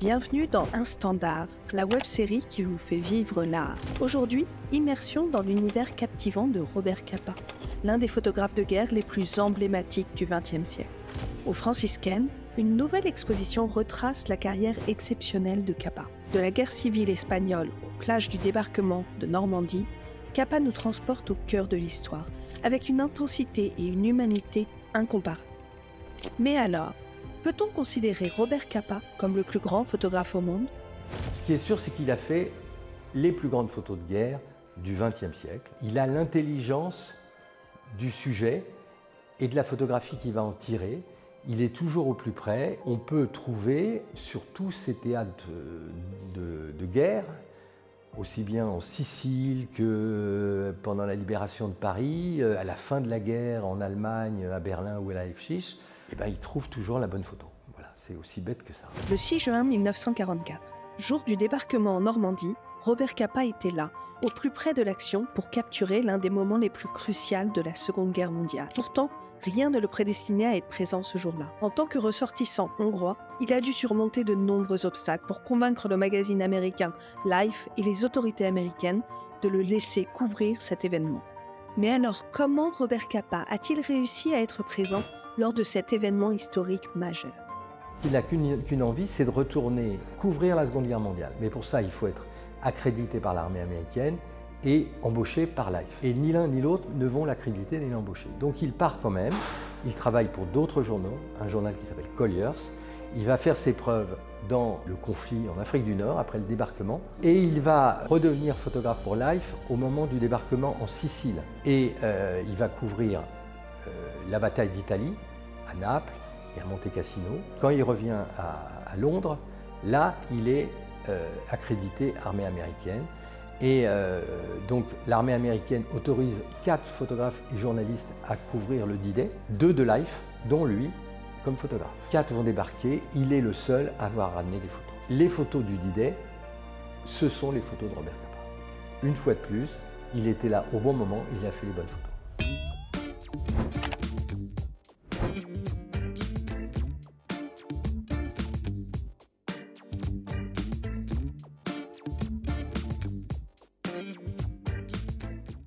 Bienvenue dans Instant d'art, la web-série qui vous fait vivre l'art. Aujourd'hui, immersion dans l'univers captivant de Robert Capa, l'un des photographes de guerre les plus emblématiques du XXe siècle. Au Franciscaine, une nouvelle exposition retrace la carrière exceptionnelle de Capa. De la guerre civile espagnole aux plages du débarquement de Normandie, Capa nous transporte au cœur de l'histoire, avec une intensité et une humanité incomparables. Mais alors, peut-on considérer Robert Capa comme le plus grand photographe au monde? Ce qui est sûr, c'est qu'il a fait les plus grandes photos de guerre du XXe siècle. Il a l'intelligence du sujet et de la photographie qu'il va en tirer. Il est toujours au plus près. On peut trouver sur tous ces théâtres de guerre, aussi bien en Sicile que pendant la libération de Paris, à la fin de la guerre en Allemagne, à Berlin ou à Leipzig, il trouve toujours la bonne photo. Voilà, c'est aussi bête que ça. Le 6 juin 1944, jour du débarquement en Normandie, Robert Capa était là, au plus près de l'action, pour capturer l'un des moments les plus cruciaux de la Seconde Guerre mondiale. Pourtant, rien ne le prédestinait à être présent ce jour-là. En tant que ressortissant hongrois, il a dû surmonter de nombreux obstacles pour convaincre le magazine américain Life et les autorités américaines de le laisser couvrir cet événement. Mais alors, comment Robert Capa a-t-il réussi à être présent lors de cet événement historique majeur? Il n'a qu'une envie, c'est de retourner couvrir la Seconde Guerre mondiale. Mais pour ça, il faut être accrédité par l'armée américaine et embauché par Life. Et ni l'un ni l'autre ne vont l'accréditer ni l'embaucher. Donc il part quand même, il travaille pour d'autres journaux, un journal qui s'appelle Collier's. Il va faire ses preuves dans le conflit en Afrique du Nord après le débarquement et il va redevenir photographe pour Life au moment du débarquement en Sicile. Et il va couvrir la bataille d'Italie à Naples et à Monte Cassino. Quand il revient à Londres, là il est accrédité armée américaine. Et donc l'armée américaine autorise 4 photographes et journalistes à couvrir le D-Day, 2 de Life, dont lui, comme photographe. 4 vont débarquer, il est le seul à avoir ramené les photos. Les photos du D-Day, ce sont les photos de Robert Capa. Une fois de plus, il était là au bon moment, il a fait les bonnes photos.